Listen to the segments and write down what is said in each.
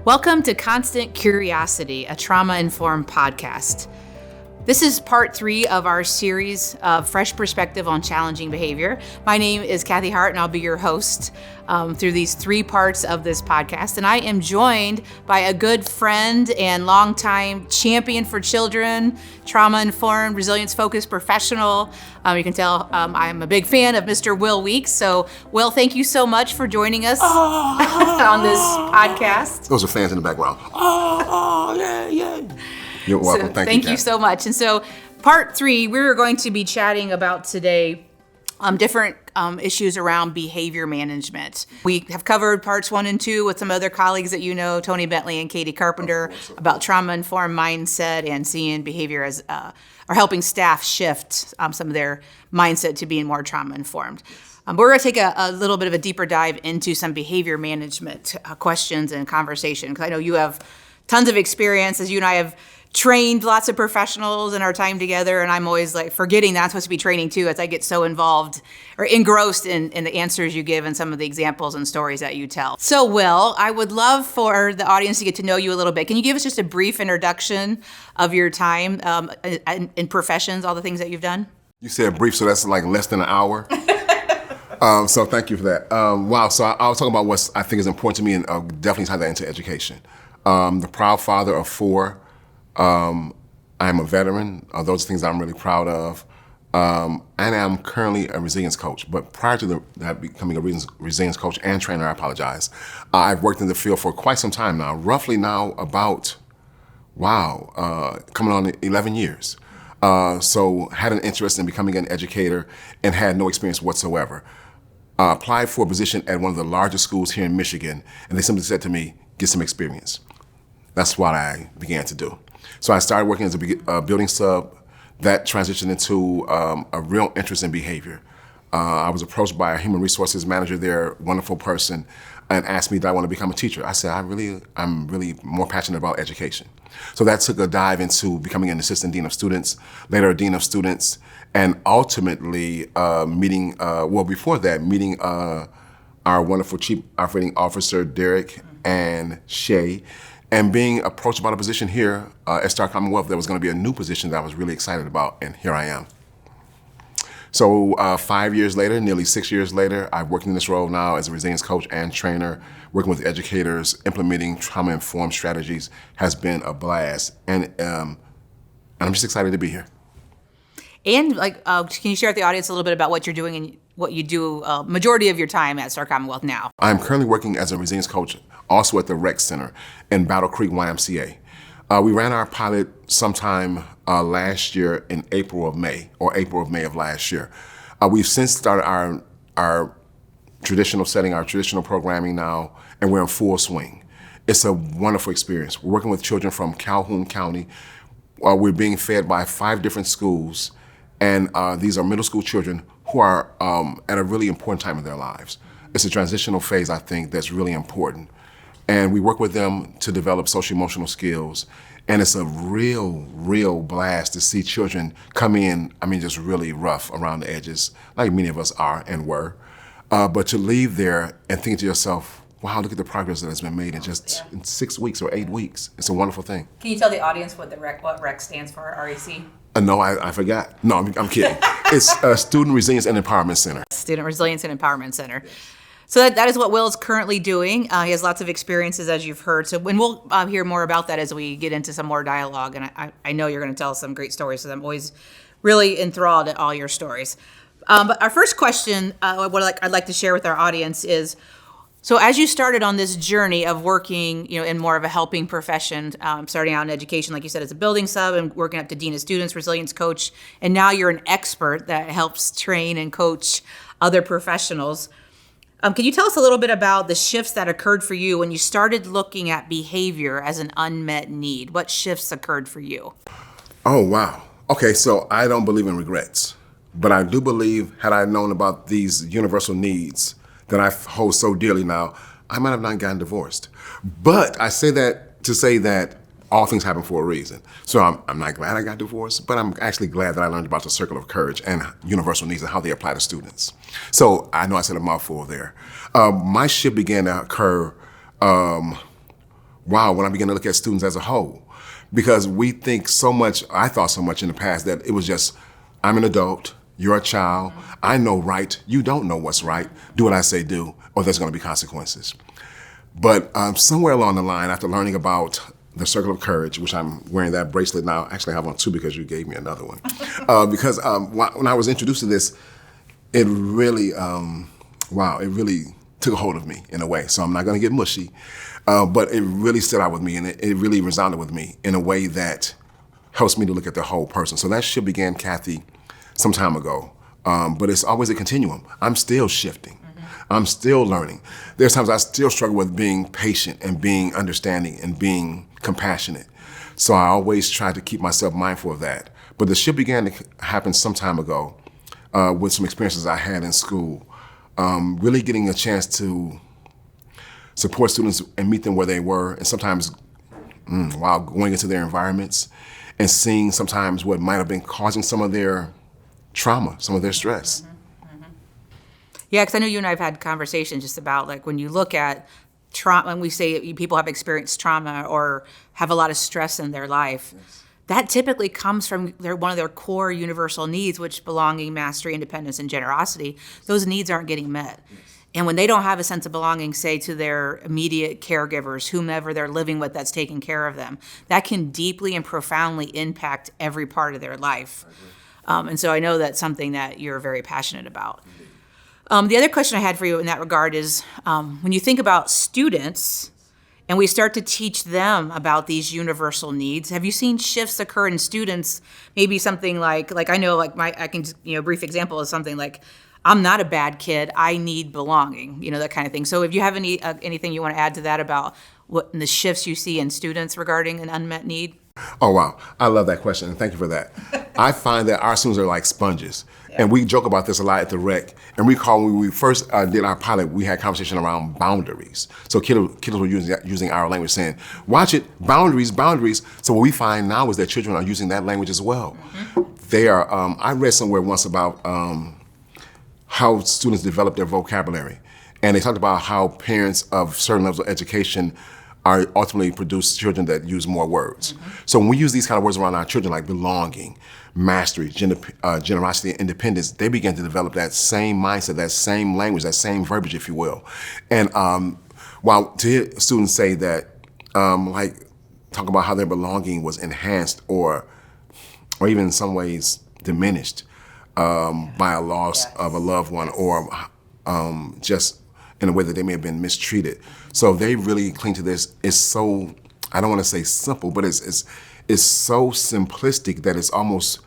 Welcome to Constant Curiosity, a trauma-informed podcast. This is part 3 of our series of Fresh Perspective on Challenging Behavior. My name is Kathy Hart, and I'll be your host through these 3 parts of this podcast. And I am joined by a good friend and longtime champion for children, trauma-informed, resilience-focused professional. You can tell I'm a big fan of Mr. Will Weeks. So, Will, thank you so much for joining us on this podcast. Those are fans in the background. Yeah. You're welcome. Thank you so much. And so part 3, we're going to be chatting about today different issues around behavior management. We have covered parts 1 and 2 with some other colleagues that you know, Tony Bentley and Katie Carpenter, about trauma-informed mindset and seeing behavior as, or helping staff shift some of their mindset to being more trauma-informed. But we're going to take a little bit of a deeper dive into some behavior management questions and conversation, because I know you have tons of experience, as you and I have trained lots of professionals in our time together, and I'm always like forgetting that I'm supposed to be training too, as I get so involved or engrossed in the answers you give and some of the examples and stories that you tell. So, Will, I would love for the audience to get to know you a little bit. Can you give us just a brief introduction of your time in professions, all the things that you've done? You said brief, so that's like less than an hour. So thank you for that. Wow, so I'll talk about what I think is important to me, and I'll definitely tie that into education. The proud father of 4. I'm a veteran. Those are things I'm really proud of. And I'm currently a resilience coach. But prior to that becoming a resilience coach and trainer, I apologize, I've worked in the field for quite some time now, roughly now about, coming on 11 years. So had an interest in becoming an educator and had no experience whatsoever. Applied for a position at one of the largest schools here in Michigan, and they simply said to me, get some experience. That's what I began to do. So I started working as a building sub. That transitioned into a real interest in behavior. I was approached by a human resources manager there, wonderful person, and asked me, did I want to become a teacher? I said, I'm really more passionate about education. So that took a dive into becoming an assistant dean of students, later a dean of students, and ultimately meeting our wonderful chief operating officer, Derek and Shay, and being approached about a position here at Starr Commonwealth. There was going to be a new position that I was really excited about, and here I am. So 5 years later, nearly 6 years later, I've worked in this role now as a resilience coach and trainer, working with educators, implementing trauma-informed strategies has been a blast, and I'm just excited to be here. And can you share with the audience a little bit about what you're doing and what you do majority of your time at Starr Commonwealth now? I'm currently working as a resilience coach also at the Rec Center in Battle Creek, YMCA. We ran our pilot sometime last year in April of May of last year. We've since started our traditional setting, our traditional programming now, and we're in full swing. It's a wonderful experience. We're working with children from Calhoun County. We're being fed by 5 different schools, and these are middle school children who are at a really important time in their lives. It's a transitional phase, I think, that's really important. And we work with them to develop social emotional skills. And it's a real blast to see children come in, just really rough around the edges, like many of us are and were. But to leave there and think to yourself, wow, look at the progress that has been made in 6 weeks or 8 weeks. It's a wonderful thing. Can you tell the audience what REC stands for, REC? No, I forgot. No, I'm kidding. It's Student Resilience and Empowerment Center. Student Resilience and Empowerment Center. So that is what Will is currently doing. He has lots of experiences, as you've heard. So when we'll hear more about that as we get into some more dialogue. And I know you're going to tell us some great stories, so I'm always really enthralled at all your stories. But our first question, I'd like to share with our audience is, so as you started on this journey of working, in more of a helping profession, starting out in education, like you said, as a building sub and working up to dean of students, resilience coach, and now you're an expert that helps train and coach other professionals. Can you tell us a little bit about the shifts that occurred for you when you started looking at behavior as an unmet need? What shifts occurred for you? Oh, wow. Okay, so I don't believe in regrets, but I do believe had I known about these universal needs that I hold so dearly now, I might have not gotten divorced. But I say that to say that all things happen for a reason. So I'm not glad I got divorced, but I'm actually glad that I learned about the circle of courage and universal needs and how they apply to students. So I know I said a mouthful there. My shift began to occur, when I began to look at students as a whole. Because we think so much, I thought so much in the past that it was just, I'm an adult, you're a child, I know right, you don't know what's right, do what I say do, or there's gonna be consequences. But somewhere along the line, after learning about the Circle of Courage, which I'm wearing that bracelet now, actually I have on two because you gave me another one. Because when I was introduced to this, it really, it really took a hold of me in a way. So I'm not gonna get mushy, but it really stood out with me and it really resounded with me in a way that helps me to look at the whole person. So that shift began, Kathy, some time ago, but it's always a continuum. I'm still shifting. I'm still learning. There's times I still struggle with being patient and being understanding and being compassionate. So I always try to keep myself mindful of that. But the shift began to happen some time ago with some experiences I had in school, really getting a chance to support students and meet them where they were, and sometimes while going into their environments and seeing sometimes what might have been causing some of their trauma, some of their stress. Yeah, because I know you and I have had conversations just about like when you look at trauma, when we say people have experienced trauma or have a lot of stress in their life, that typically comes from one of their core universal needs, which belonging, mastery, independence, and generosity. Those needs aren't getting met. And when they don't have a sense of belonging, say to their immediate caregivers, whomever they're living with that's taking care of them, that can deeply and profoundly impact every part of their life. And so I know that's something that you're very passionate about. The other question I had for you in that regard is, when you think about students and we start to teach them about these universal needs, have you seen shifts occur in students? Maybe something like I know, like I can, brief example is something like, I'm not a bad kid, I need belonging, that kind of thing. So if you have anything you want to add to that about what the shifts you see in students regarding an unmet need? Oh, wow. I love that question, and thank you for that. I find that our students are like sponges, and we joke about this a lot at the rec. And recall when we first did our pilot, we had conversation around boundaries. So kids were using our language saying, watch it, boundaries, boundaries. So what we find now is that children are using that language as well. They are, I read somewhere once about how students develop their vocabulary. And they talked about how parents of certain levels of education are ultimately produce children that use more words. So when we use these kind of words around our children, like belonging, mastery, generosity, and independence, they begin to develop that same mindset, that same language, that same verbiage, if you will. And while to hear students say that, talk about how their belonging was enhanced or even in some ways diminished by a loss of a loved one or just in a way that they may have been mistreated. So they really cling to this. It's so, I don't want to say simple, but it's so simplistic that it's almost...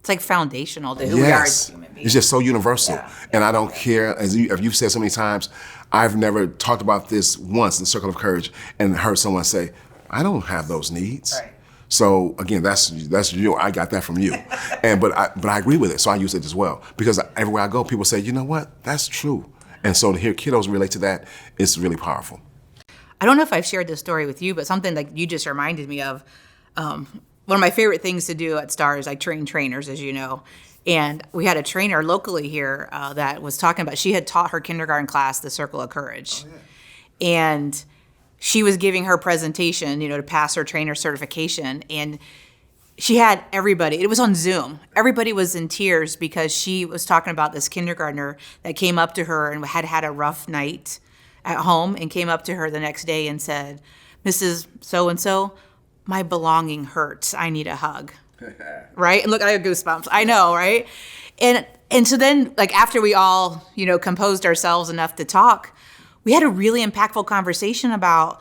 It's like foundational to who we are as human beings. It's just so universal. And I don't care, as you've said so many times, I've never talked about this once, the Circle of Courage, and heard someone say, I don't have those needs. Right. So again, that's you. I got that from you, but I agree with it. So I use it as well because everywhere I go, people say, you know what, that's true. And so to hear kiddos relate to that, it's really powerful. I don't know if I've shared this story with you, but something like you just reminded me of. One of my favorite things to do at Starr is I train trainers, as you know. And we had a trainer locally here that was talking about, she had taught her kindergarten class the Circle of Courage. Oh, yeah. And she was giving her presentation, to pass her trainer certification. And she had everybody, it was on Zoom. Everybody was in tears because she was talking about this kindergartner that came up to her and had had a rough night at home and came up to her the next day and said, Mrs. So-and-so, my belonging hurts. I need a hug. Right? And look, I have goosebumps. I know, right? And so then, after we all, composed ourselves enough to talk, we had a really impactful conversation about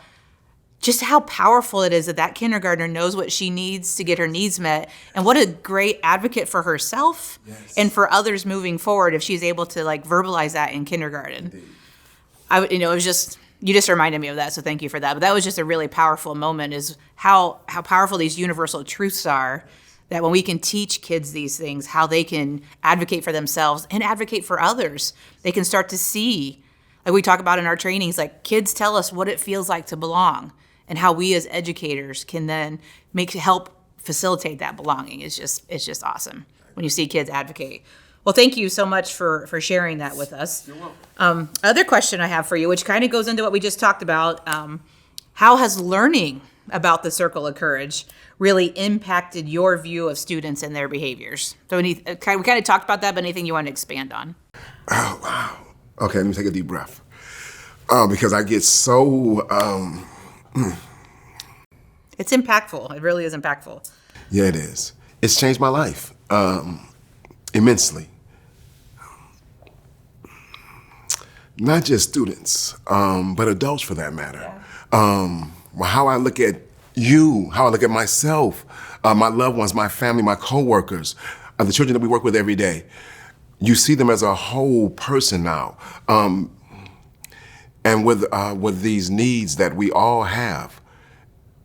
just how powerful it is that kindergartner knows what she needs to get her needs met, and what a great advocate for herself and for others moving forward if she's able to verbalize that in kindergarten. It was just, you just reminded me of that, so thank you for that. But that was just a really powerful moment, is how powerful these universal truths are, that when we can teach kids these things, how they can advocate for themselves and advocate for others, they can start to see, like we talk about in our trainings, kids tell us what it feels like to belong. and how we as educators can then help facilitate that belonging is it's just awesome when you see kids advocate. Well, thank you so much for sharing that with us. You're welcome. Other question I have for you, which kind of goes into what we just talked about, how has learning about the circle of courage really impacted your view of students and their behaviors? So we kind of talked about that, but anything you want to expand on? Oh, wow. Okay, let me take a deep breath. Because I get so... It's impactful. It really is impactful. Yeah, it is. It's changed my life immensely. Not just students, but adults for that matter. Yeah. How I look at you, how I look at myself, my loved ones, my family, my coworkers, the children that we work with every day. You see them as a whole person now. And with these needs that we all have,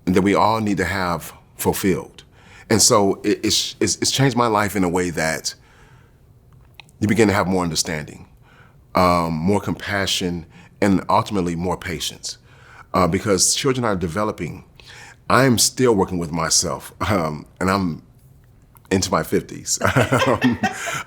and that we all need to have fulfilled. And so it's changed my life in a way that you begin to have more understanding, more compassion, and ultimately more patience. Because children are developing. I'm still working with myself, and I'm into my 50s.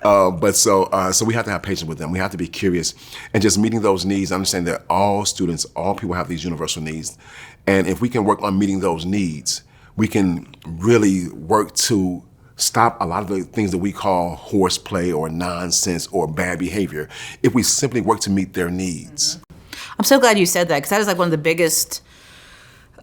But so we have to have patience with them. We have to be curious and just meeting those needs, understanding that all students, all people have these universal needs. And if we can work on meeting those needs, we can really work to stop a lot of the things that we call horseplay or nonsense or bad behavior if we simply work to meet their needs. Mm-hmm. I'm so glad you said that, because that is like one of the biggest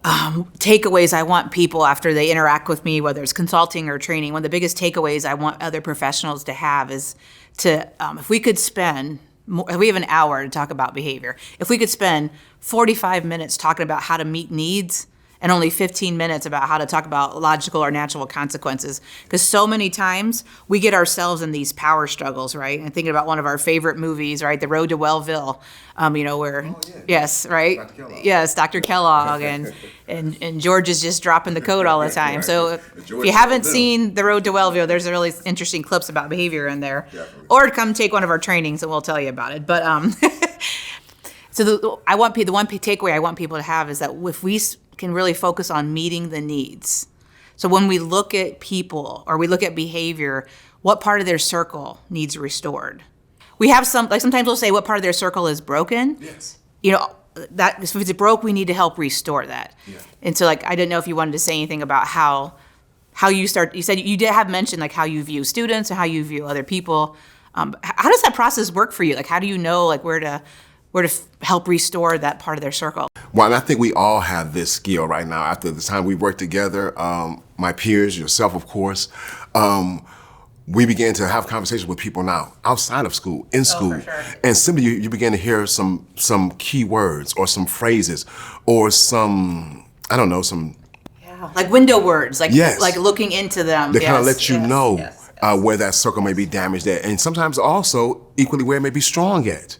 takeaways I want people after they interact with me, whether it's consulting or training. One of the biggest takeaways I want other professionals to have is to, if we could spend, we have an hour to talk about behavior. If we could spend 45 minutes talking about how to meet needs and only 15 minutes about how to talk about logical or natural consequences. Because so many times we get ourselves in these power struggles, right? And thinking about one of our favorite movies, right? The Road to Wellville, where, yes, right? Yes, Dr. Kellogg, and George is just dropping the code all the time. Right. So if you haven't seen The Road to Wellville, there's a really interesting clips about behavior in there. Definitely. Or come take one of our trainings and we'll tell you about it. But so the one takeaway I want people to have is that if we can really focus on meeting the needs. So when we look at people or we look at behavior, what part of their circle needs restored? We have sometimes we'll say what part of their circle is broken. Yes. That if it's broke, we need to help restore that. Yeah. And so I didn't know if you wanted to say anything about how you start. You said you did have mentioned how you view students and how you view other people. How does that process work for you? How do you know where to help restore that part of their circle? Well, and I think we all have this skill right now. After the time we worked together, my peers, yourself, of course, we began to have conversations with people now outside of school, in school. For sure. And simply you begin to hear some key words or some phrases or some like window words, yes. like looking into them. They kind of let you know where that circle may be damaged at, and sometimes also equally where it may be strong at.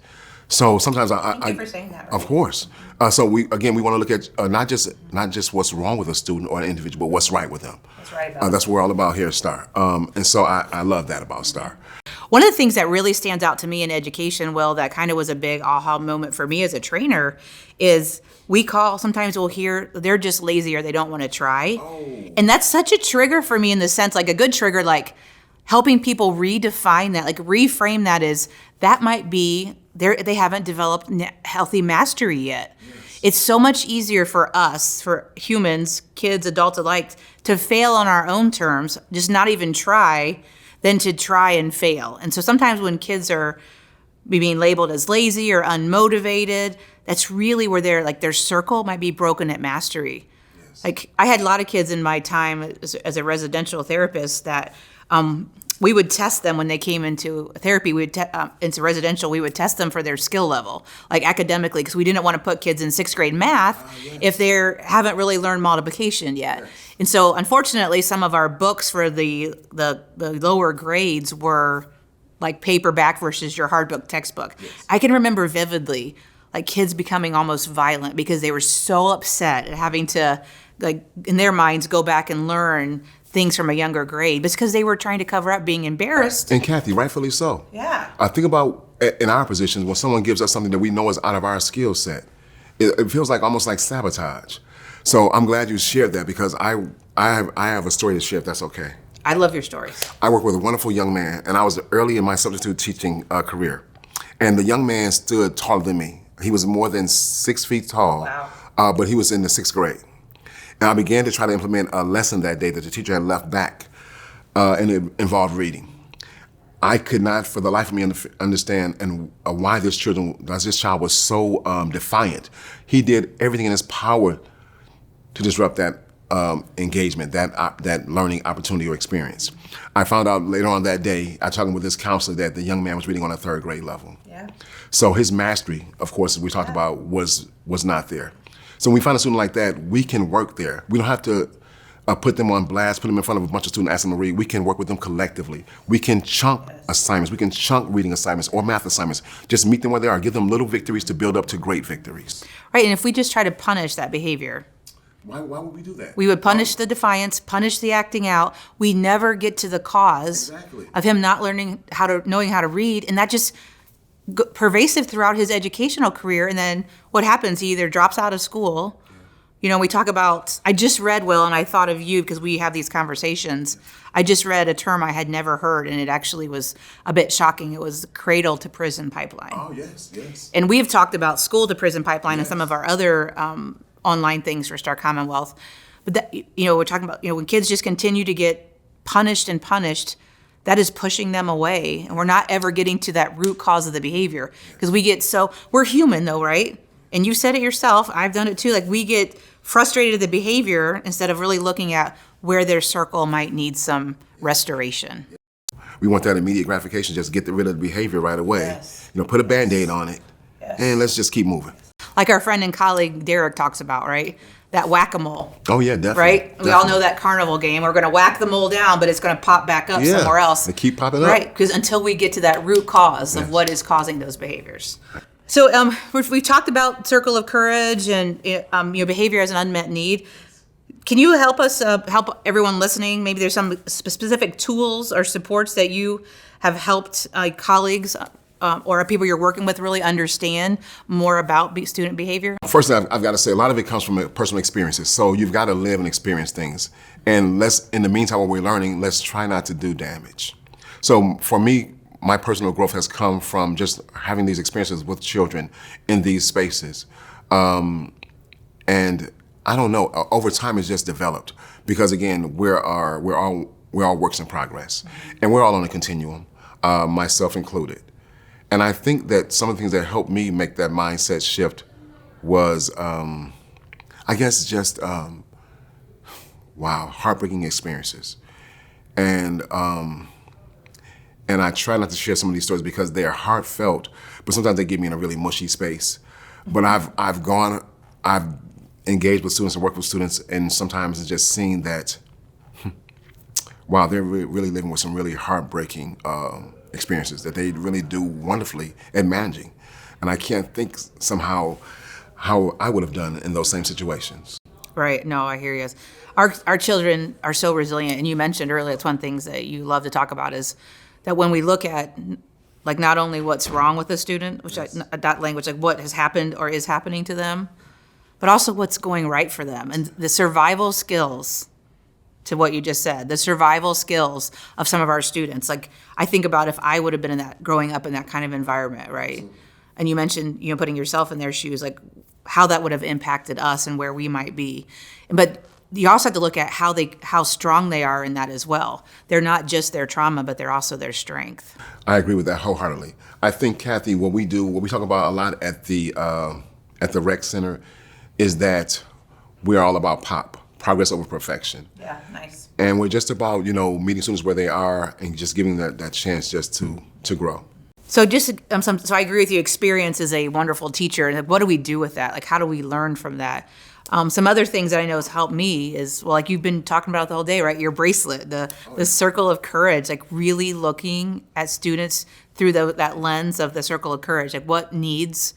So sometimes Thank you for saying that. Right? Of course. So we want to look at not just what's wrong with a student or an individual, but what's right with them. That's right. That's what we're all about here at Starr. And so I love that about Starr. One of the things that really stands out to me in education, Will, that kind of was a big aha moment for me as a trainer, is sometimes we'll hear they're just lazy or they don't want to try. Oh. And that's such a trigger for me in the sense, a good trigger, helping people redefine that, reframe that as that might be they haven't developed healthy mastery yet. Yes. It's so much easier for us, for humans, kids, adults alike, to fail on our own terms, just not even try, than to try and fail. And so sometimes when kids are being labeled as lazy or unmotivated, that's really where their circle might be broken at mastery. Yes. I had a lot of kids in my time as a residential therapist that we would test them when they came into therapy. Into residential, we would test them for their skill level, academically, because we didn't want to put kids in 6th grade math if they haven't really learned multiplication yet. Yes. And so, unfortunately, some of our books for the lower grades were paperback versus your hardbook textbook. Yes. I can remember vividly, kids becoming almost violent because they were so upset at having to, in their minds, go back and learn things from a younger grade, but because they were trying to cover up being embarrassed. And Kathy, rightfully so. Yeah. I think about in our positions when someone gives us something that we know is out of our skill set, it feels almost like sabotage. So I'm glad you shared that because I have a story to share if that's okay. I love your stories. I work with a wonderful young man, and I was early in my substitute teaching career. And the young man stood taller than me. He was more than 6 feet tall, Wow. but he was in the 6th grade. And I began to try to implement a lesson that day that the teacher had left back, and it involved reading. I could not, for the life of me, understand why this child was so defiant. He did everything in his power to disrupt that engagement, that learning opportunity or experience. I found out later on that day, I talking with this counselor, that the young man was reading on a 3rd grade level. Yeah. So his mastery, of course, as we talked about, was not there. So when we find a student like that, we can work there. We don't have to put them on blast, put them in front of a bunch of students, ask them to read. We can work with them collectively. We can chunk assignments. We can chunk reading assignments or math assignments. Just meet them where they are. Give them little victories to build up to great victories. Right, and if we just try to punish that behavior, Why would we do that? we would punish the defiance, punish the acting out. We never get to the cause Exactly. of him not knowing how to read, and that just pervasive throughout his educational career. And then what happens? He either drops out of school. You know, we talk about, I just read, Will, and I thought of you because we have these conversations. I just read a term I had never heard, and it actually was a bit shocking. It was cradle to prison pipeline. Oh, yes, yes. And we've talked about school to prison pipeline and some of our other online things for Starr Commonwealth. But that, you know, we're talking about, you know, when kids just continue to get punished and punished, that is pushing them away. And we're not ever getting to that root cause of the behavior. Because we're human though, right? And you said it yourself, I've done it too. Like, we get frustrated at the behavior instead of really looking at where their circle might need some restoration. We want that immediate gratification, just get rid of the behavior right away. Yes. You know, put a Band-Aid on it, and let's just keep moving. Like our friend and colleague Derek talks about, right? That whack-a-mole. Oh yeah, definitely. Right? We all know that carnival game. We're going to whack the mole down, but it's going to pop back up somewhere else. They keep popping up. Right, because until we get to that root cause of what is causing those behaviors. So we've talked about circle of courage and behavior as an unmet need. Can you help us, help everyone listening? Maybe there's some specific tools or supports that you have helped colleagues or people you're working with really understand more about student behavior? First, I've got to say, a lot of it comes from personal experiences. So you've got to live and experience things. And in the meantime, while we're learning, let's try not to do damage. So for me, my personal growth has come from just having these experiences with children in these spaces. And I don't know, over time it's just developed. Because again, we're all works in progress. And we're all on a continuum, myself included. And I think that some of the things that helped me make that mindset shift was, I guess, just, heartbreaking experiences. And I try not to share some of these stories because they are heartfelt, but sometimes they get me in a really mushy space. But I've engaged with students and worked with students, and sometimes it's just seeing that, wow, they're really living with some really heartbreaking experiences that they really do wonderfully at managing. And I can't think somehow how I would have done in those same situations. Right. No, I hear you. Our children are so resilient, and you mentioned earlier, it's one of the things that you love to talk about is that when we look at like not only what's wrong with the student, which that language, like what has happened or is happening to them, but also what's going right for them and the survival skills. To what you just said, the survival skills of some of our students. Like, I think about if I would have been growing up in that kind of environment, right? Absolutely. And you mentioned, putting yourself in their shoes, like how that would have impacted us and where we might be. But you also have to look at how strong they are in that as well. They're not just their trauma, but they're also their strength. I agree with that wholeheartedly. I think, Kathy, what we talk about a lot at the rec center is that we're all about progress over perfection. Yeah, nice. And we're just about, meeting students where they are and just giving them that chance just to grow. So so I agree with you. Experience is a wonderful teacher. And what do we do with that? Like, how do we learn from that? Some other things that I know has helped me is, well, like you've been talking about the whole day, right? Your bracelet, the circle of courage, like really looking at students through that lens of the circle of courage. Like, what needs,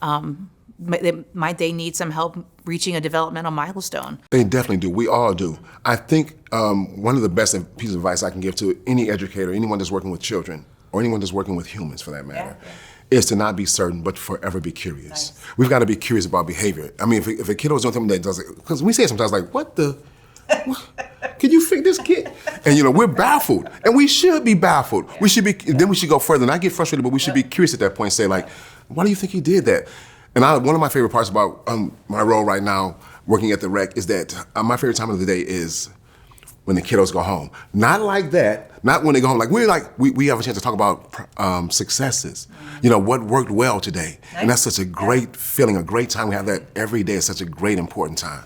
might they need some help reaching a developmental milestone? They definitely do. We all do. I think one of the best pieces of advice I can give to any educator, anyone that's working with children, or anyone that's working with humans for that matter, is to not be certain, but forever be curious. We've got to be curious about behavior. I mean, if a kid was doing something that doesn't, because we say it sometimes like, what? Can you fix this kid? And we're baffled, and we should be baffled. Yeah. Then we should go further, not get frustrated, but we should be curious at that point and say like, why do you think he did that? And one of my favorite parts about my role right now, working at the rec, is that my favorite time of the day is when the kiddos go home. Not like that, not when they go home. We have a chance to talk about successes. What worked well today. Nice. And that's such a great feeling, a great time. We have that every day. It's such a great, important time.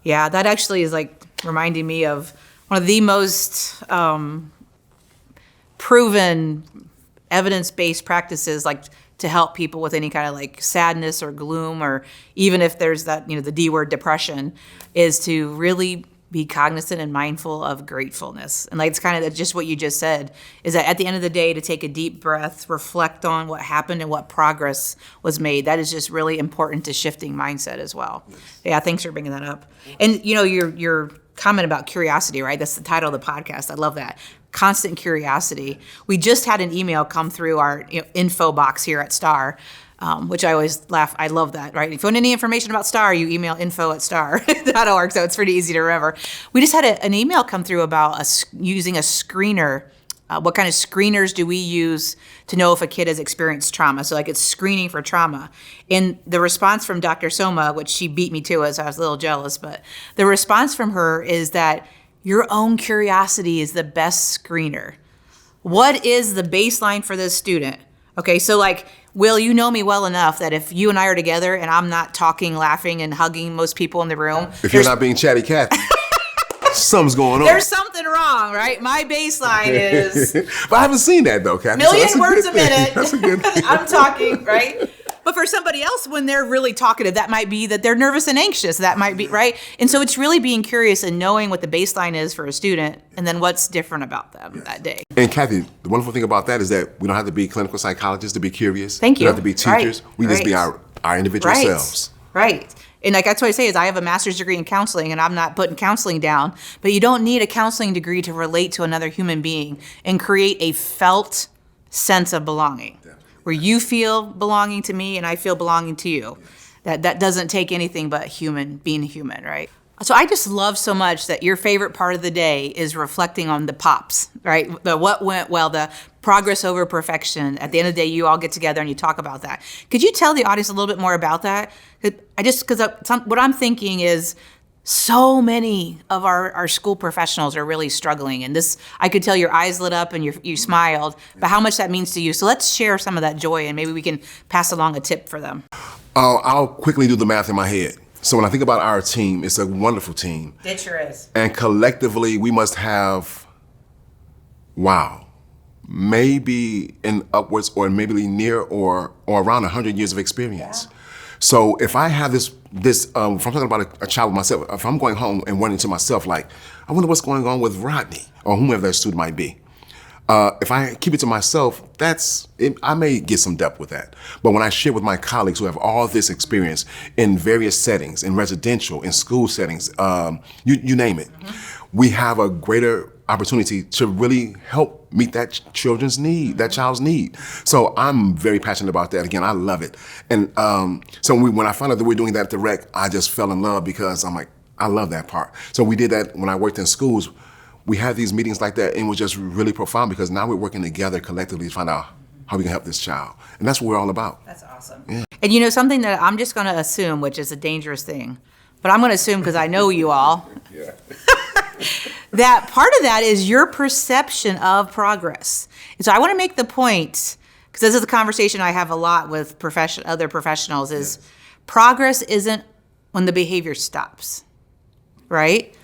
Yeah, that actually is like reminding me of one of the most proven evidence-based practices, like to help people with any kind of like sadness or gloom, or even if there's that, the D word, depression, is to really be cognizant and mindful of gratefulness. And like, it's kind of just what you just said, is that at the end of the day, to take a deep breath, reflect on what happened and what progress was made. That is just really important to shifting mindset as well. Yes. Yeah, thanks for bringing that up. And your comment about curiosity, right? That's the title of the podcast. I love that. Constant curiosity. We just had an email come through our info box here at Starr, which I always laugh. I love that, right? If you want any information about Starr, you email info@starr.org, so it's pretty easy to remember. We just had an email come through about using a screener. What kind of screeners do we use to know if a kid has experienced trauma? So like it's screening for trauma. And the response from Dr. Soma, which she beat me to it, so I was a little jealous, but the response from her is that your own curiosity is the best screener. What is the baseline for this student? Okay, so like, Will, you know me well enough that if you and I are together and I'm not talking, laughing, and hugging most people in the room. If you're not being chatty Kathy, something's going on. There's something wrong, right? My baseline is. But I haven't seen that though, Kathy. Million words a minute. That's a good thing. I'm talking, right? But for somebody else, when they're really talkative, that might be that they're nervous and anxious. That might be, right? And so it's really being curious and knowing what the baseline is for a student and then what's different about them that day. And Kathy, the wonderful thing about that is that we don't have to be clinical psychologists to be curious. Thank you. We don't have to be teachers. Right. We just be our individual selves. Right. And like that's what I say is I have a master's degree in counseling, and I'm not putting counseling down, but you don't need a counseling degree to relate to another human being and create a felt sense of belonging. Where you feel belonging to me and I feel belonging to you. That doesn't take anything but being human, right? So I just love so much that your favorite part of the day is reflecting on the pops, right? The what went well, the progress over perfection. At the end of the day, you all get together and you talk about that. Could you tell the audience a little bit more about that? Because what I'm thinking is, so many of our school professionals are really struggling. And this, I could tell your eyes lit up and you smiled, but how much that means to you. So let's share some of that joy and maybe we can pass along a tip for them. I'll quickly do the math in my head. So when I think about our team, it's a wonderful team. It sure is. And collectively, we must have, maybe in upwards or maybe near or around 100 years of experience. Yeah. So if I have this, if I'm talking about a child with myself, if I'm going home and wondering to myself, like, I wonder what's going on with Rodney or whomever that student might be. If I keep it to myself, I may get some depth with that. But when I share with my colleagues who have all this experience in various settings, in residential, in school settings, you name it, we have a greater opportunity to really help meet that child's need. So I'm very passionate about that. Again, I love it. And so when I found out that we're doing that at the rec, I just fell in love because I'm like, I love that part. So we did that when I worked in schools. We had these meetings like that, and it was just really profound because now we're working together collectively to find out how we can help this child. And that's what we're all about. That's awesome. Yeah. And something that I'm just going to assume, which is a dangerous thing, but I'm going to assume because I know you all, yeah. that part of that is your perception of progress. And so I want to make the point, because this is a conversation I have a lot with other professionals, is progress isn't when the behavior stops, right?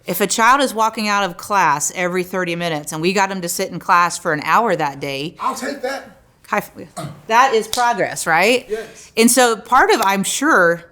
If a child is walking out of class every 30 minutes and we got them to sit in class for an hour that day. I'll take that. That is progress, right? Yes. And so part of, I'm sure,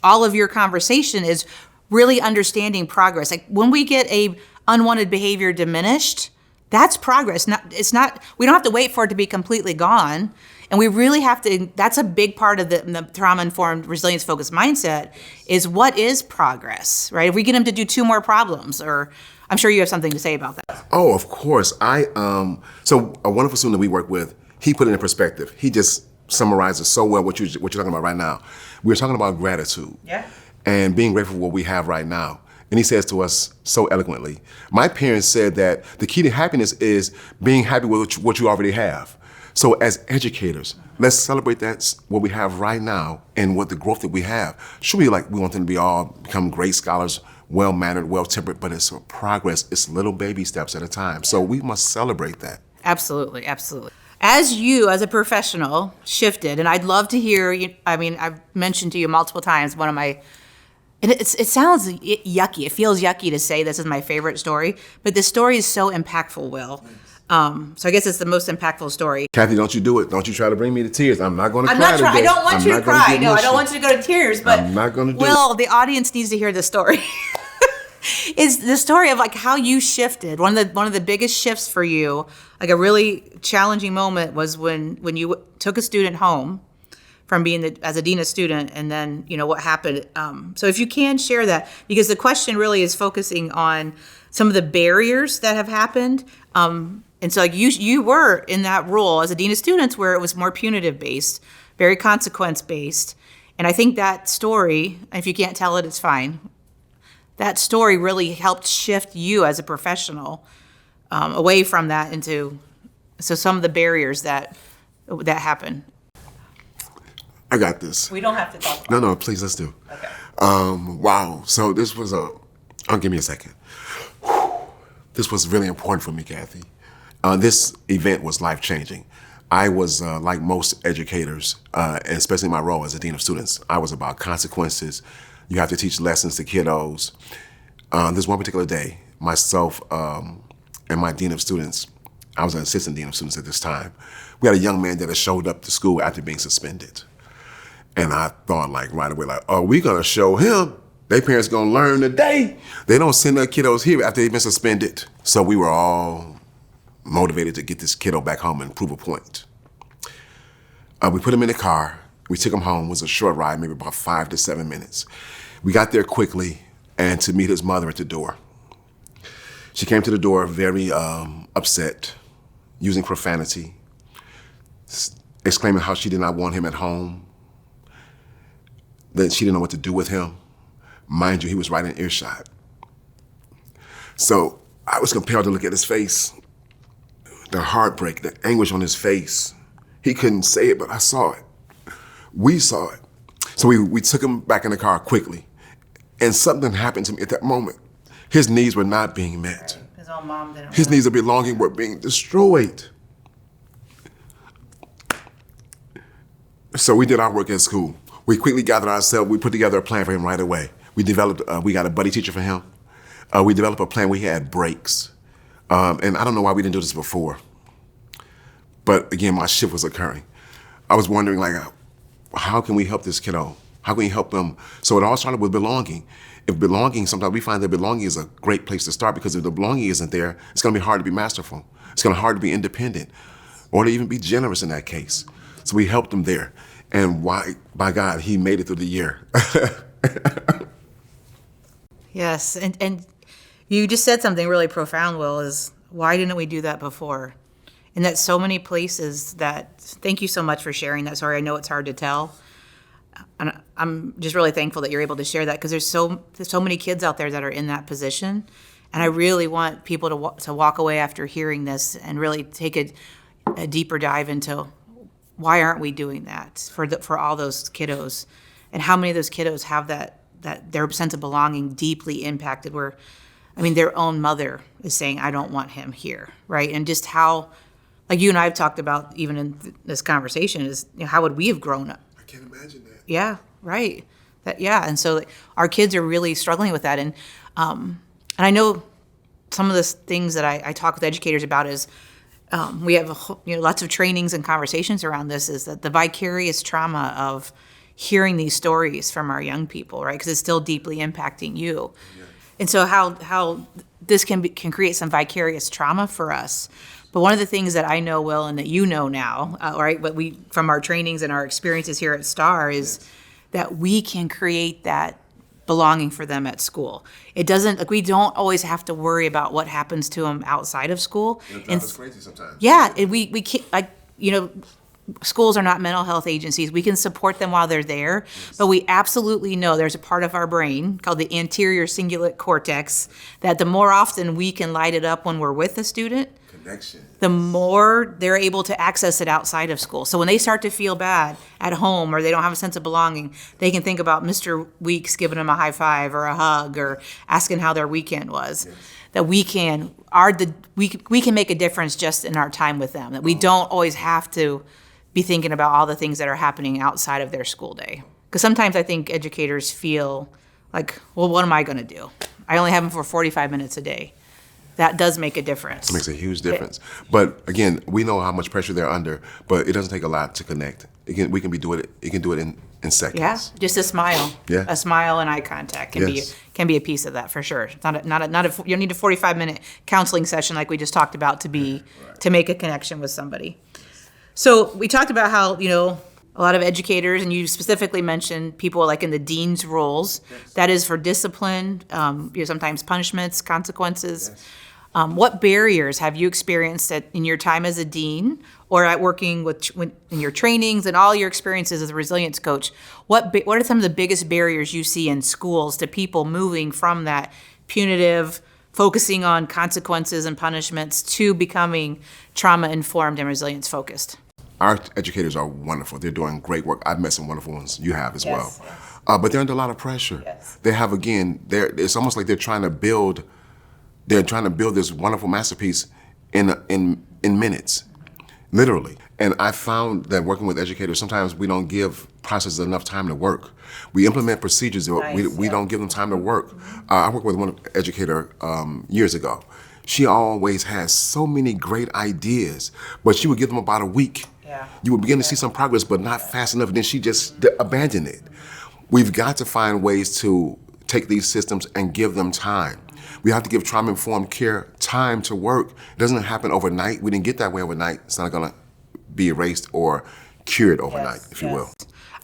all of your conversation is really understanding progress. Like when we get a unwanted behavior diminished, that's progress. We don't have to wait for it to be completely gone. And we really have to, that's a big part of the trauma-informed, resilience-focused mindset is what is progress, right? If we get them to do 2 more problems, or I'm sure you have something to say about that. Oh, of course. So a wonderful student that we work with, He put it in perspective. He just summarizes so well what you're talking about right now. We're talking about gratitude. Yeah. And being grateful for what we have right now. And he says to us so eloquently, my parents said that the key to happiness is being happy with what you already have. So as educators, let's celebrate that, what we have right now and what the growth that we have. Sure, we want them to become great scholars, well-mannered, well-tempered, but it's a progress. It's little baby steps at a time. So we must celebrate that. Absolutely, absolutely. As you, as a professional, shifted, and I'd love to hear, I've mentioned to you multiple times, and it sounds yucky. It feels yucky to say this is my favorite story, but this story is so impactful, Will. So I guess it's the most impactful story. Kathy, don't you do it. Don't you try to bring me to tears. I'm not going to cry today. I don't want you to cry. No, I don't want you to go to tears, but I'm not going to do Will, the audience needs to hear this story. Is the story of like how you shifted. One of the biggest shifts for you, like a really challenging moment, was when you took a student home from being as a dean of student, and then what happened. So if you can share that, because the question really is focusing on some of the barriers that have happened. And so like you were in that role as a dean of students where it was more punitive based, very consequence based, and I think that story, if you can't tell it, it's fine. That story really helped shift you as a professional away from that into some of the barriers that happen. I got this. We don't have to talk about No, please, let's do. Okay. Wow. So this was give me a second. This was really important for me, Kathy. This event was life-changing. I was, like most educators, and especially my role as a dean of students, I was about consequences. You have to teach lessons to kiddos. This one particular day, myself and my dean of students, I was an assistant dean of students at this time, we had a young man that had showed up to school after being suspended. And I thought right away, are we gonna show him? Their parents gonna learn today. They don't send their kiddos here after they've been suspended. So we were all motivated to get this kiddo back home and prove a point. We put him in the car. We took him home. It was a short ride, maybe about 5 to 7 minutes. We got there quickly and to meet his mother at the door. She came to the door very upset, using profanity, exclaiming how she did not want him at home, that she didn't know what to do with him. Mind you, he was right in earshot. So I was compelled to look at his face, the heartbreak, the anguish on his face. He couldn't say it, but I saw it. We saw it. So we took him back in the car quickly. And something happened to me at that moment. His needs were not being met. Right. His own mom didn't. His needs of belonging were being destroyed. So we did our work at school. We quickly gathered ourselves. We put together a plan for him right away. We developed, we got a buddy teacher for him. We developed a plan. We had breaks. And I don't know why we didn't do this before. But again, my shift was occurring. I was wondering, how can we help this kiddo? How can we help them? So it all started with belonging. If belonging, sometimes we find that belonging is a great place to start, because if the belonging isn't there, it's gonna be hard to be masterful. It's gonna be hard to be independent, or to even be generous in that case. So we helped him there. And by God, he made it through the year. Yes, and you just said something really profound, Will, is why didn't we do that before? And that so many places thank you so much for sharing that story. I know it's hard to tell. And I'm just really thankful that you're able to share that, because there's so many kids out there that are in that position. And I really want people to walk away after hearing this and really take a deeper dive into why aren't we doing that for all those kiddos, and how many of those kiddos have that their sense of belonging deeply impacted, where, their own mother is saying, I don't want him here, right? And just how, like you and I have talked about even in this conversation, is how would we have grown up? I can't imagine that. Yeah, right. And so our kids are really struggling with that, and I know some of the things that I talk with educators about is we have lots of trainings and conversations around this, is that the vicarious trauma of hearing these stories from our young people, right? Because it's still deeply impacting you. Yeah. And so how this can create some vicarious trauma for us. But one of the things that I know, Will, and that you know now, right, what we from our trainings and our experiences here at Starr is that we can create that belonging for them at school. It doesn't, we don't always have to worry about what happens to them outside of school. It drives us crazy sometimes. Yeah, we can't, schools are not mental health agencies. We can support them while they're there, but we absolutely know there's a part of our brain called the anterior cingulate cortex that the more often we can light it up when we're with a student, Connection. the more they're able to access it outside of school. So when they start to feel bad at home or they don't have a sense of belonging, they can think about Mr. Weeks giving them a high five or a hug or asking how their weekend was. Yes. That we can make a difference just in our time with them. That we don't always have to be thinking about all the things that are happening outside of their school day. Because sometimes I think educators feel like, well, what am I going to do? I only have them for 45 minutes a day. That does make a difference. It makes a huge difference. But again, we know how much pressure they're under, but it doesn't take a lot to connect. We can do it in seconds. Yeah, just a smile. Yeah. A smile and eye contact can be a piece of that for sure. It's not a you don't need a 45-minute counseling session like we just talked about to make a connection with somebody. So we talked about how, a lot of educators, and you specifically mentioned people like in the dean's roles. Yes. That is for discipline, sometimes punishments, consequences. Yes. What barriers have you experienced in your time as a dean or at working in your trainings and all your experiences as a resilience coach? What are some of the biggest barriers you see in schools to people moving from that punitive, focusing on consequences and punishments to becoming trauma-informed and resilience-focused? Our educators are wonderful. They're doing great work. I've met some wonderful ones. You have as well. But they're under a lot of pressure. Yes. They have, it's almost like they're trying to build this wonderful masterpiece in minutes, literally. And I found that working with educators, sometimes we don't give processes enough time to work. We implement procedures, we don't give them time to work. I worked with one educator years ago. She always has so many great ideas, but she would give them about a week. Yeah. You would begin to see some progress, but not fast enough, and then she just abandoned it. We've got to find ways to take these systems and give them time. We have to give trauma-informed care time to work. It doesn't happen overnight. We didn't get that way overnight. It's not going to be erased or cured overnight, if you will.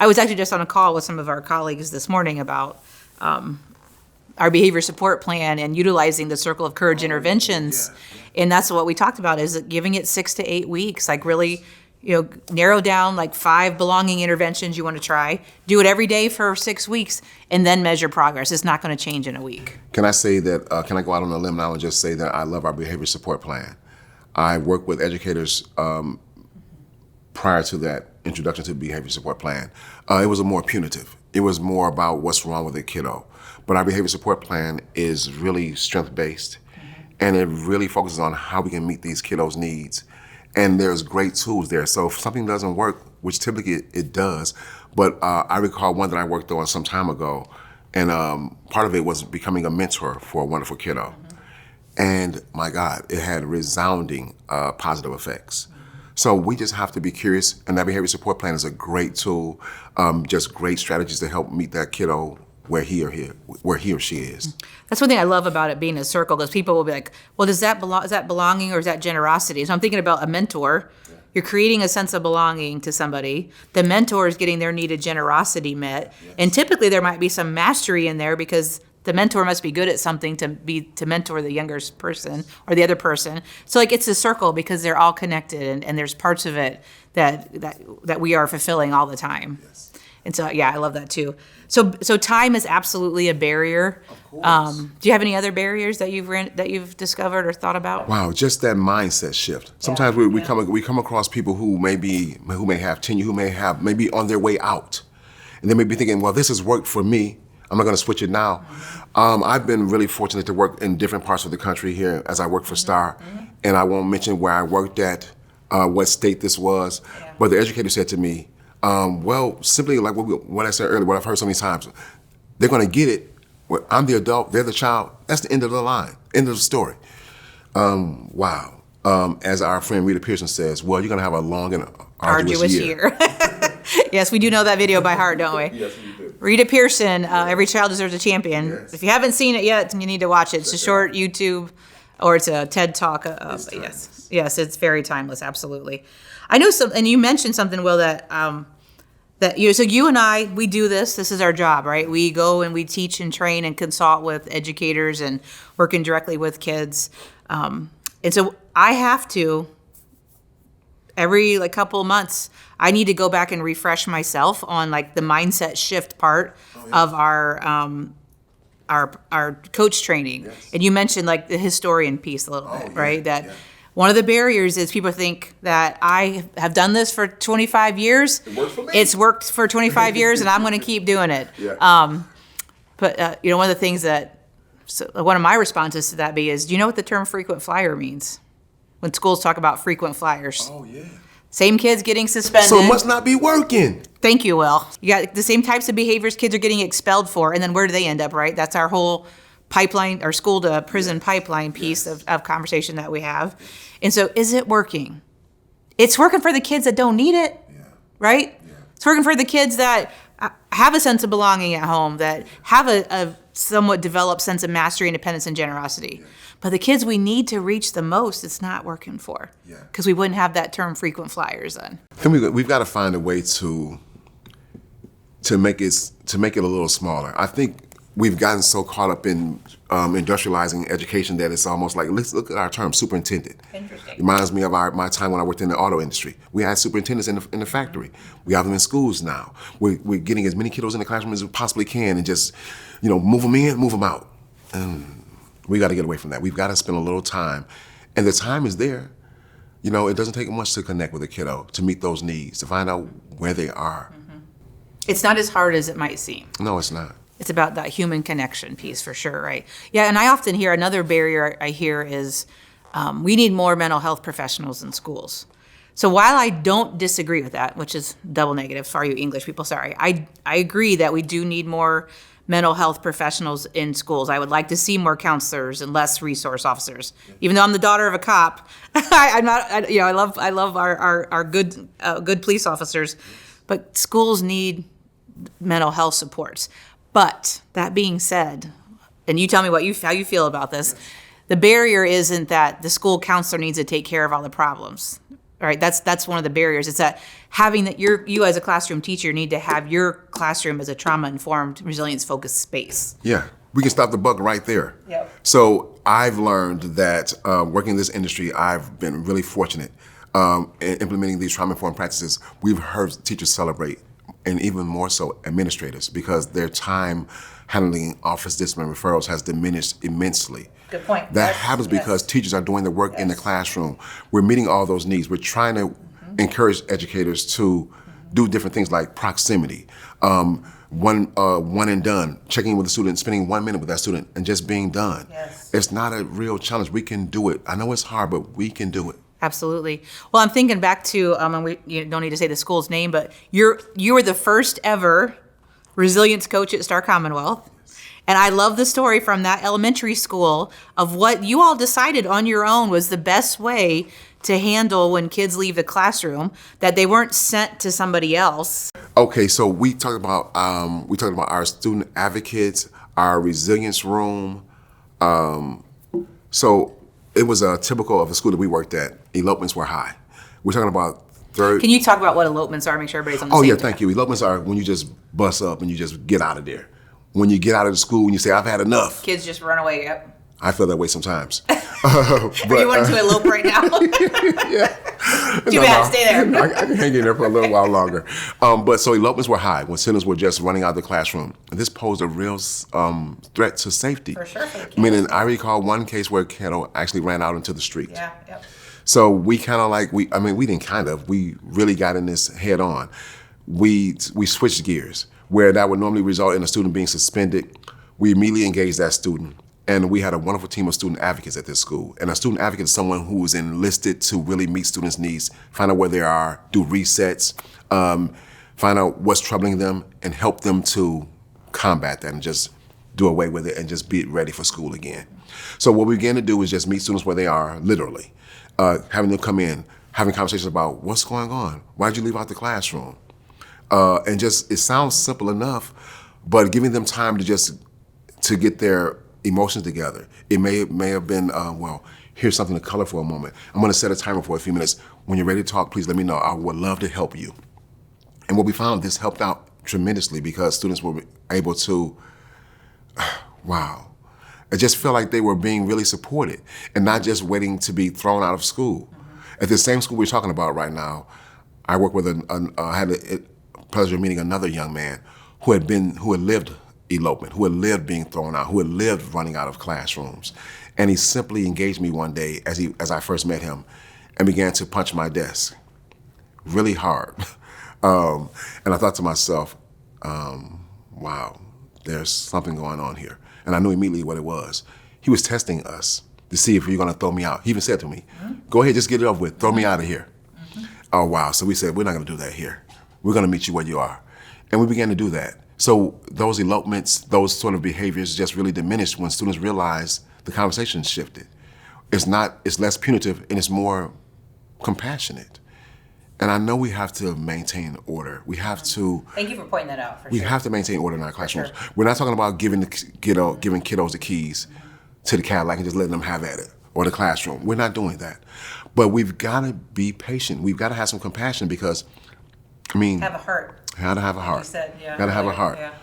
I was actually just on a call with some of our colleagues this morning about our behavior support plan and utilizing the Circle of Courage interventions. And that's what we talked about, is giving it 6 to 8 weeks, like really, narrow down like 5 belonging interventions you want to try, do it every day for 6 weeks, and then measure progress. It's not going to change in a week. Can I say that, can I go out on a limb now and just say that I love our behavior support plan? I worked with educators prior to that introduction to the behavior support plan. It was more punitive. It was more about what's wrong with a kiddo. But our behavior support plan is really strength-based, and it really focuses on how we can meet these kiddos' needs. And there's great tools there. So if something doesn't work, which typically it does, but I recall one that I worked on some time ago, and part of it was becoming a mentor for a wonderful kiddo. And my God, it had resounding positive effects. So we just have to be curious, and that behavior support plan is a great tool, just great strategies to help meet that kiddo where he or she is. That's one thing I love about it being a circle, because people will be like, well, is that belonging or is that generosity? So I'm thinking about a mentor. Yeah. You're creating a sense of belonging to somebody. The mentor is getting their needed generosity met. Yes. And typically there might be some mastery in there because the mentor must be good at something to mentor the younger person or the other person. So it's a circle because they're all connected, and there's parts of it that we are fulfilling all the time. Yes. And so, I love that too. So time is absolutely a barrier. Of course. Do you have any other barriers that you've discovered or thought about? Wow, just that mindset shift. Sometimes we come across people who may have tenure, who may be on their way out, and they may be thinking, well, this has worked for me. I'm not going to switch it now. I've been really fortunate to work in different parts of the country here as I work for Starr, and I won't mention where I worked at, what state this was, but the educator said to me, well, simply like what I said earlier, what I've heard so many times, they're going to get it. Well, I'm the adult, they're the child. That's the end of the line, end of the story. Wow. As our friend Rita Pearson says, well, you're going to have a long and arduous year. Yes, we do know that video by heart, don't we? Yes, we do. Rita Pearson, Every Child Deserves a Champion. Yes. If you haven't seen it yet, you need to watch it. It's a short YouTube, or it's a TED Talk. Yes, it's very timeless, absolutely. I know and you mentioned something, Will, so you and I, we do this. This is our job, right? We go and we teach and train and consult with educators and working directly with kids. And so I have to every like couple of months, I need to go back and refresh myself on like the mindset shift part of our coach training. Yes. And you mentioned like the historian piece a little bit, yeah, right? That yeah. one of the barriers is people think that I have done this for 25 years. It works for me. It's worked for 25 years and I'm going to keep doing it. Yeah. But you know, one of the things one of my responses to that is, do you know what the term frequent flyer means? When schools talk about frequent flyers. Oh, yeah. Same kids getting suspended. So it must not be working. Thank you, Will. You got the same types of behaviors kids are getting expelled for, and then where do they end up, right? That's our whole pipeline, our school to prison pipeline piece of conversation that we have. And so is it working? It's working for the kids that don't need it, right? Yeah. It's working for the kids that have a sense of belonging at home, that have a somewhat developed sense of mastery, independence, and generosity. Yeah. But the kids we need to reach the most, it's not working for. Because we wouldn't have that term frequent flyers then. Then we've got to find a way to make it a little smaller. I think we've gotten so caught up in industrializing education that it's almost like, let's look at our term, superintendent. Interesting. It reminds me of my time when I worked in the auto industry. We had superintendents in the factory. We have them in schools now. We're getting as many kiddos in the classroom as we possibly can and just, move them in, move them out. And we got to get away from that. We've got to spend a little time. And the time is there. It doesn't take much to connect with a kiddo, to meet those needs, to find out where they are. Mm-hmm. It's not as hard as it might seem. No, it's not. It's about that human connection piece for sure, right? Yeah, and I often hear another barrier I hear is we need more mental health professionals in schools. So while I don't disagree with that, which is double negative, sorry you English people, sorry, I agree that we do need more mental health professionals in schools. I would like to see more counselors and less resource officers. Even though I'm the daughter of a cop, I love our good police officers, but schools need mental health supports. But that being said, and you tell me how you feel about this, the barrier isn't that the school counselor needs to take care of all the problems. All right, that's one of the barriers. It's that having that you as a classroom teacher need to have your classroom as a trauma-informed, resilience-focused space. Yeah, we can stop the buck right there. Yep. So I've learned that working in this industry, I've been really fortunate in implementing these trauma-informed practices. We've heard teachers celebrate, and even more so administrators, because their time handling office discipline referrals has diminished immensely. Good point. That happens because teachers are doing the work in the classroom. We're meeting all those needs. We're trying to encourage educators to do different things like proximity, one and done, checking in with the student, spending 1 minute with that student, and just being done. Yes. It's not a real challenge. We can do it. I know it's hard, but we can do it. Absolutely. Well, I'm thinking back to, and you don't need to say the school's name, but you were the first ever resilience coach at Starr Commonwealth. And I love the story from that elementary school of what you all decided on your own was the best way to handle when kids leave the classroom, that they weren't sent to somebody else. Okay, so we talked about our student advocates, our resilience room. So it was typical of the school that we worked at. Elopements were high. We're talking about third. Can you talk about what elopements are? Make sure everybody's on the same Oh yeah, thank you. Elopements are when you just bust up and you just get out of there. When you get out of the school and you say, I've had enough. Kids just run away, yep. I feel that way sometimes. Are you wanting to elope right now? Yeah. Too bad, stay there. I can hang in there for a little while longer. But so elopements were high when students were just running out of the classroom. And this posed a real threat to safety. For sure, for the kids. Meaning, I recall one case where a kiddo actually ran out into the street. Yeah, yep. So we really got in this head on. We switched gears. Where that would normally result in a student being suspended, we immediately engaged that student. And we had a wonderful team of student advocates at this school. And a student advocate is someone who is enlisted to really meet students' needs, find out where they are, do resets, find out what's troubling them, and help them to combat that and just do away with it and just be ready for school again. So what we began to do is just meet students where they are, literally, having them come in, having conversations about what's going on, why'd you leave out the classroom? And just, it sounds simple enough, but giving them time to get their emotions together. It may have been, here's something to color for a moment. I'm gonna set a timer for a few minutes. When you're ready to talk, please let me know. I would love to help you. And what we found, this helped out tremendously because students were able to, wow. I just felt like they were being really supported and not just waiting to be thrown out of school. At the same school we're talking about right now, I work with I had the pleasure of meeting another young man who had lived elopement, who had lived being thrown out, who had lived running out of classrooms. And he simply engaged me one day as I first met him and began to punch my desk really hard. And I thought to myself, wow, there's something going on here. And I knew immediately what it was. He was testing us to see if you're gonna throw me out. He even said to me, go ahead, just get it over with, throw me out of here. Oh, wow, so we said, we're not gonna do that here. We're gonna meet you where you are. And we began to do that. So those elopements, those sort of behaviors just really diminished when students realized the conversation shifted. It's less punitive and it's more compassionate. And I know we have to maintain order. We have to. Thank you for pointing that out. We have to maintain order in our classrooms. Sure. We're not talking about giving kiddos the keys to the Cadillac and just letting them have at it, or the classroom. We're not doing that. But we've got to be patient. We've got to have some compassion because, I mean, have a heart. How to have a heart. You said, yeah. Got to have a heart. Yeah.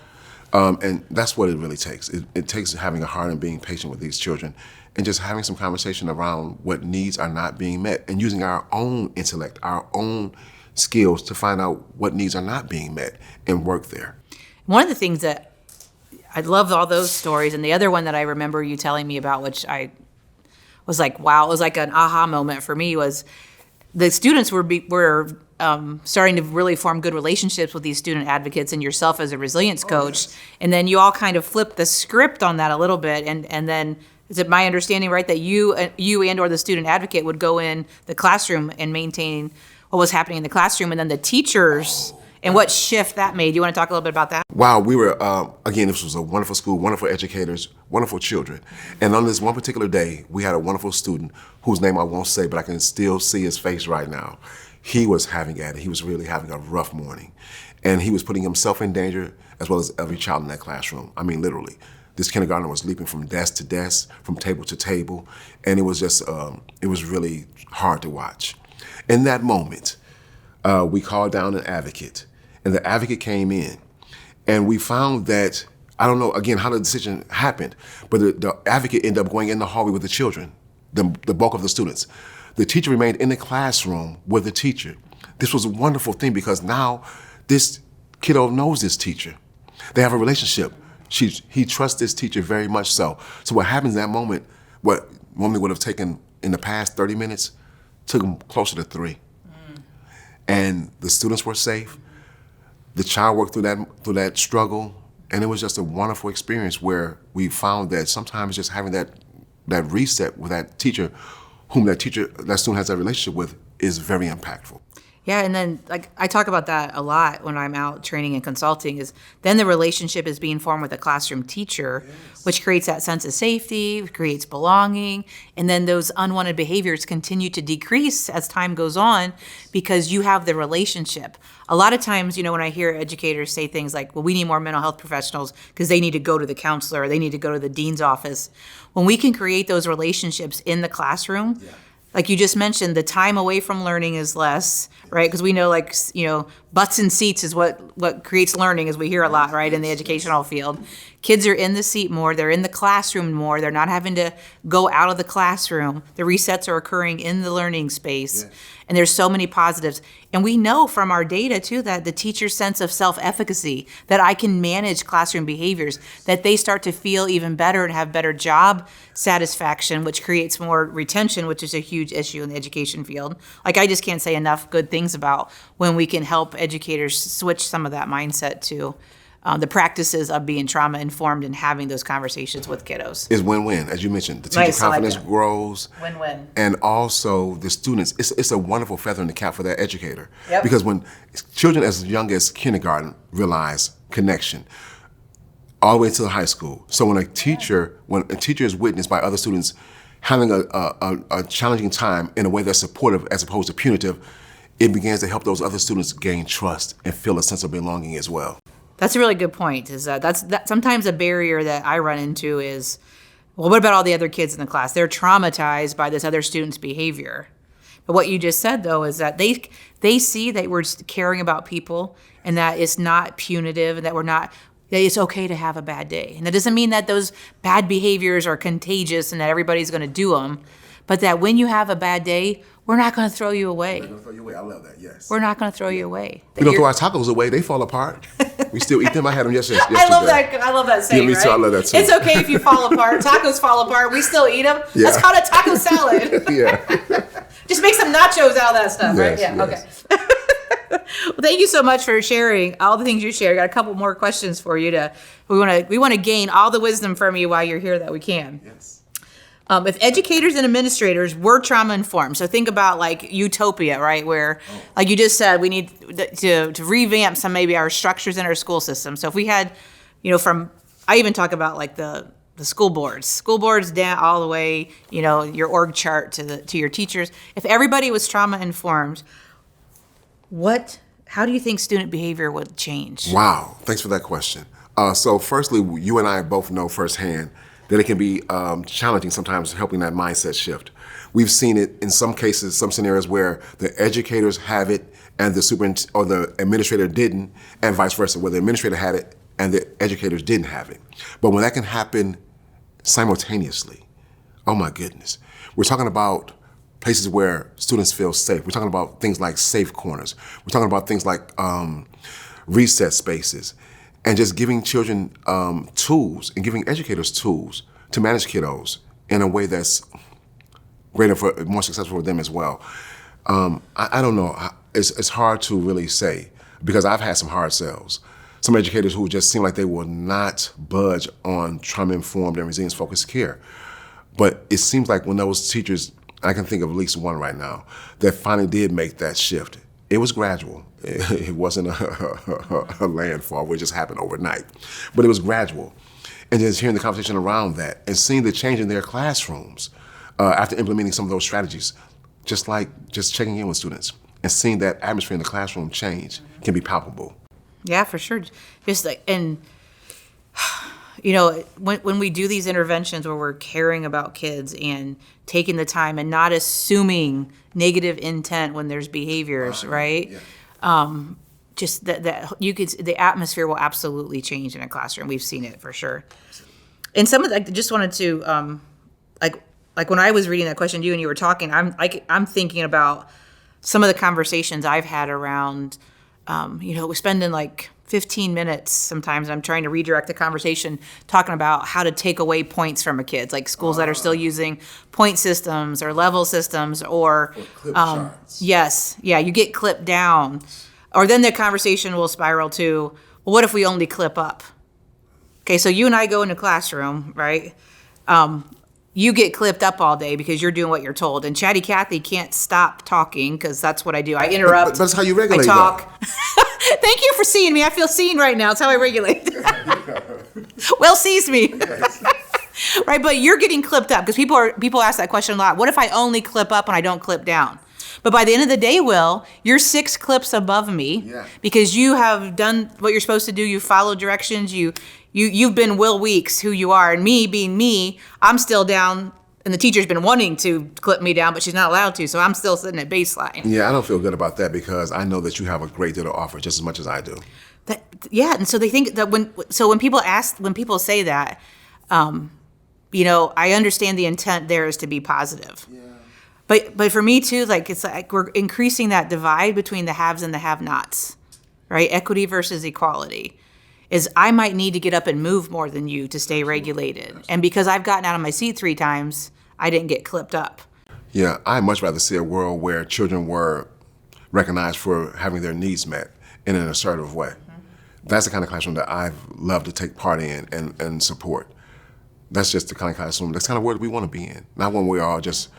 And that's what it really takes. It takes having a heart and being patient with these children and just having some conversation around what needs are not being met and using our own intellect, our own skills to find out what needs are not being met and work there. One of the things that I love all those stories, and the other one that I remember you telling me about, which I was like, wow, it was like an aha moment for me, was the students were starting to really form good relationships with these student advocates and yourself as a resilience coach. Yes. And then you all kind of flipped the script on that a little bit. And then, is it my understanding right that you and or the student advocate would go in the classroom and maintain what was happening in the classroom, and then the teachers, and what shift that made? You want to talk a little bit about that? Wow, we were, again, this was a wonderful school, wonderful educators, wonderful children. And on this one particular day, we had a wonderful student whose name I won't say, but I can still see his face right now. He was having at it. He was really having a rough morning. And he was putting himself in danger as well as every child in that classroom. I mean, literally. This kindergartner was leaping from desk to desk, from table to table. And it was just, it was really hard to watch. In that moment, we called down an advocate. And the advocate came in, and we found that, I don't know, again, how the decision happened, but the advocate ended up going in the hallway with the children, the bulk of the students. The teacher remained in the classroom with the teacher. This was a wonderful thing because now this kiddo knows this teacher. They have a relationship. He trusts this teacher very much so. So what happens in that moment, what normally would have taken in the past 30 minutes, took them closer to 3. And the students were safe. The child worked through that struggle, and it was just a wonderful experience where we found that sometimes just having that reset with that teacher, whom that student has that relationship with, is very impactful. Yeah, and then like I talk about that a lot when I'm out training and consulting, is then the relationship is being formed with a classroom teacher, which creates that sense of safety, creates belonging, and then those unwanted behaviors continue to decrease as time goes on because you have the relationship. A lot of times, when I hear educators say things like, well, we need more mental health professionals because they need to go to the counselor, or they need to go to the dean's office. When we can create those relationships in the classroom, like you just mentioned, the time away from learning is less, right? Because we know, butts in seats is what creates learning, as we hear a lot, right, in the educational field. Kids are in the seat more, they're in the classroom more, they're not having to go out of the classroom. The resets are occurring in the learning space. Yes. And there's so many positives. And we know from our data, too, that the teacher's sense of self-efficacy, that I can manage classroom behaviors, that they start to feel even better and have better job satisfaction, which creates more retention, which is a huge issue in the education field. Like, I just can't say enough good things about when we can help educators switch some of that mindset to the practices of being trauma-informed and having those conversations with kiddos. It's win-win, as you mentioned. The teacher confidence grows. Win-win. And also the students, it's a wonderful feather in the cap for that educator. Yep. Because when children as young as kindergarten realize connection, all the way to the high school. So when a teacher is witnessed by other students having a challenging time in a way that's supportive as opposed to punitive, it begins to help those other students gain trust and feel a sense of belonging as well. That's a really good point. That's sometimes a barrier that I run into is, well, what about all the other kids in the class? They're traumatized by this other student's behavior. But what you just said, though, is that they see that we're caring about people and that it's not punitive and that that it's okay to have a bad day. And that doesn't mean that those bad behaviors are contagious and that everybody's going to do them. But that when you have a bad day, we're not going to throw you They're away. gonna throw you away. I love that. Yes. We're not going to throw you away. We don't throw our tacos away. They fall apart. We still eat them. I had them yesterday. I love that. I love that saying. Yeah, me too. Right? I love that too. It's okay if you fall apart. Tacos fall apart. We still eat them. Yeah. That's called a taco salad. Yeah. Just make some nachos out of that stuff, right? Yes, Yeah. yes. Okay. Well, thank you so much for sharing all the things you shared. Got a couple more questions for you. We want to gain all the wisdom from you while you're here that we can. Yes. If educators and administrators were trauma informed, so think about like utopia, right? Where, like you just said, we need to revamp some maybe our structures in our school system. So if we had, I even talk about like the school boards down all the way, your org chart to your teachers. If everybody was trauma informed, how do you think student behavior would change? Wow. Thanks for that question. So firstly, you and I both know firsthand that it can be challenging sometimes helping that mindset shift. We've seen it in some cases, some scenarios where the educators have it and the administrator didn't, and vice versa, where the administrator had it and the educators didn't have it. But when that can happen simultaneously, oh my goodness. We're talking about places where students feel safe. We're talking about things like safe corners. We're talking about things like reset spaces, and just giving children tools and giving educators tools to manage kiddos in a way that's more successful for them as well. I don't know. It's hard to really say because I've had some hard sells. Some educators who just seem like they will not budge on trauma-informed and resilience-focused care. But it seems like when those teachers, I can think of at least one right now, that finally did make that shift. It was gradual. It wasn't a landfall where it just happened overnight. But it was gradual. And just hearing the conversation around that and seeing the change in their classrooms after implementing some of those strategies, just checking in with students and seeing that atmosphere in the classroom change can be palpable. Yeah, for sure. Just like, and when we do these interventions where we're caring about kids and taking the time and not assuming negative intent when there's behaviors, right? Yeah. Just that you could, the atmosphere will absolutely change in a classroom. We've seen it for sure. And some of the, I just wanted to, like when I was reading that question to you and you were talking, I'm thinking about some of the conversations I've had around, we're spending like 15 minutes sometimes. I'm trying to redirect the conversation, talking about how to take away points from a kid, like schools that are still using point systems or level systems or clip charts. Yes, yeah, you get clipped down. Or then the conversation will spiral to, well, what if we only clip up? Okay, so you and I go in the classroom, right? You get clipped up all day because you're doing what you're told. And Chatty Cathy can't stop talking because that's what I do. I interrupt. But that's how you regulate. I talk. Thank you for seeing me. I feel seen right now. It's how I regulate. Well, sees me. Right, but you're getting clipped up because people ask that question a lot. What if I only clip up and I don't clip down? But by the end of the day, Will, you're 6 clips above me because you have done what you're supposed to do. You followed directions. You've been Will Weeks, who you are, and me being me, I'm still down. And the teacher's been wanting to clip me down, but she's not allowed to, so I'm still sitting at baseline. Yeah, I don't feel good about that because I know that you have a great deal to offer just as much as I do. And so they think that when people say that, I understand the intent there is to be positive. Yeah. But for me too, like it's like we're increasing that divide between the haves and the have-nots, right? Equity versus equality. Is I might need to get up and move more than you to stay regulated. And because I've gotten out of my seat 3 times, I didn't get clipped up. Yeah, I'd much rather see a world where children were recognized for having their needs met in an assertive way. Mm-hmm. That's the kind of classroom that I've loved to take part in and support. That's just the kind of classroom, that's kind of where we want to be in. Not one where we're all just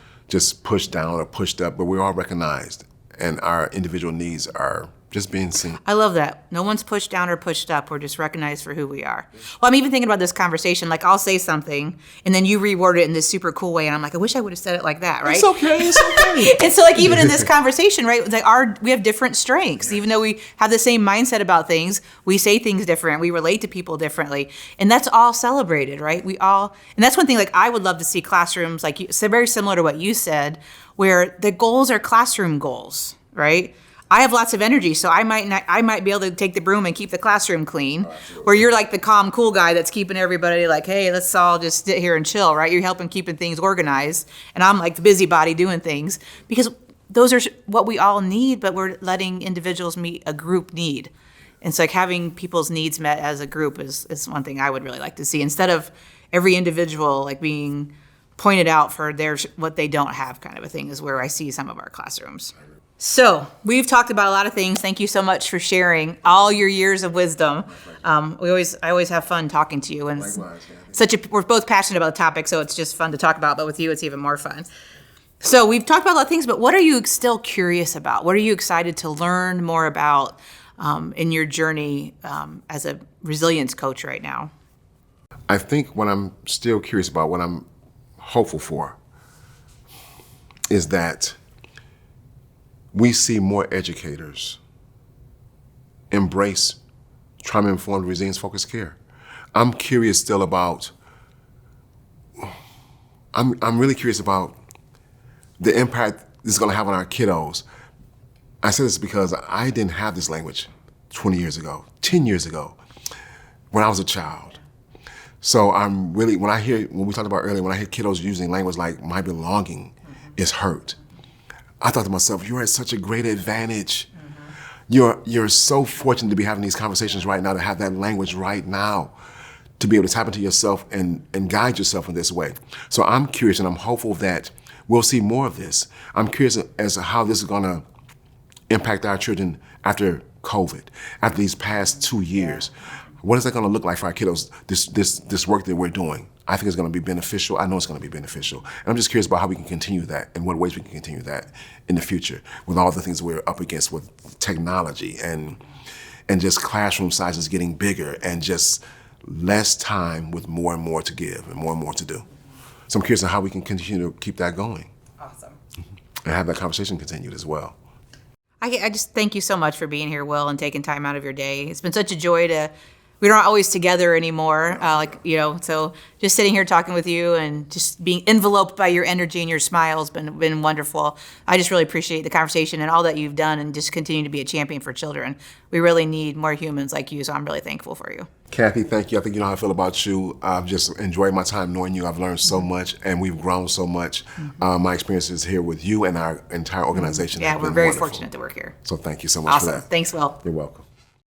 pushed down or pushed up, but we're all recognized and our individual needs are just being seen. I love that. No one's pushed down or pushed up. We're just recognized for who we are. Well, I'm even thinking about this conversation. Like I'll say something and then you reword it in this super cool way. And I'm like, I wish I would have said it like that, right? It's okay. And so like even in this conversation, right, like we have different strengths. Even though we have the same mindset about things, we say things different. We relate to people differently. And that's all celebrated, right? And that's one thing like I would love to see classrooms like you, so very similar to what you said, where the goals are classroom goals, right? I have lots of energy, so I might be able to take the broom and keep the classroom clean. Where you're like the calm, cool guy that's keeping everybody like, hey, let's all just sit here and chill, right? You're helping keeping things organized, and I'm like the busybody doing things because those are what we all need, but we're letting individuals meet a group need. And so like having people's needs met as a group is one thing I would really like to see, instead of every individual like being pointed out for what they don't have, kind of a thing, is where I see some of our classrooms. So we've talked about a lot of things. Thank you so much for sharing all your years of wisdom. I always have fun talking to you, and we're both passionate about the topic, so it's just fun to talk about. But with you, it's even more fun. So we've talked about a lot of things, but what are you still curious about? What are you excited to learn more about in your journey as a resilience coach right now? I think what I'm still curious about, what I'm hopeful for, is that we see more educators embrace trauma-informed, resilience-focused care. I'm curious still about, I'm really curious about the impact this is gonna have on our kiddos. I say this because I didn't have this language 20 years ago, 10 years ago, when I was a child. So I'm really, when we talked about earlier, when I hear kiddos using language like my belonging is hurt, I thought to myself, you're at such a great advantage. You're so fortunate to be having these conversations right now, to have that language right now, to be able to tap into yourself and guide yourself in this way. So I'm curious and I'm hopeful that we'll see more of this. I'm curious as to how this is gonna impact our children after COVID, after these past 2 years. What is that gonna look like for our kiddos, this work that we're doing? I think it's gonna be beneficial. I know it's gonna be beneficial. And I'm just curious about how we can continue that and what ways we can continue that in the future with all the things we're up against with technology and just classroom sizes getting bigger and just less time with more and more to give and more to do. So I'm curious on how we can continue to keep that going. Awesome. And have that conversation continued as well. I just thank you so much for being here, Will, and taking time out of your day. It's been such a joy we're not always together anymore, so just sitting here talking with you and just being enveloped by your energy and your smile has been wonderful. I just really appreciate the conversation and all that you've done, and just continue to be a champion for children. We really need more humans like you, so I'm really thankful for you. Kathy, thank you. I think you know how I feel about you. I've just enjoyed my time knowing you. I've learned so much, and we've grown so much. My experiences here with you and our entire organization have been we're very wonderful. fortunate to work here. So thank you so much for that. Awesome. Thanks, Will. You're welcome.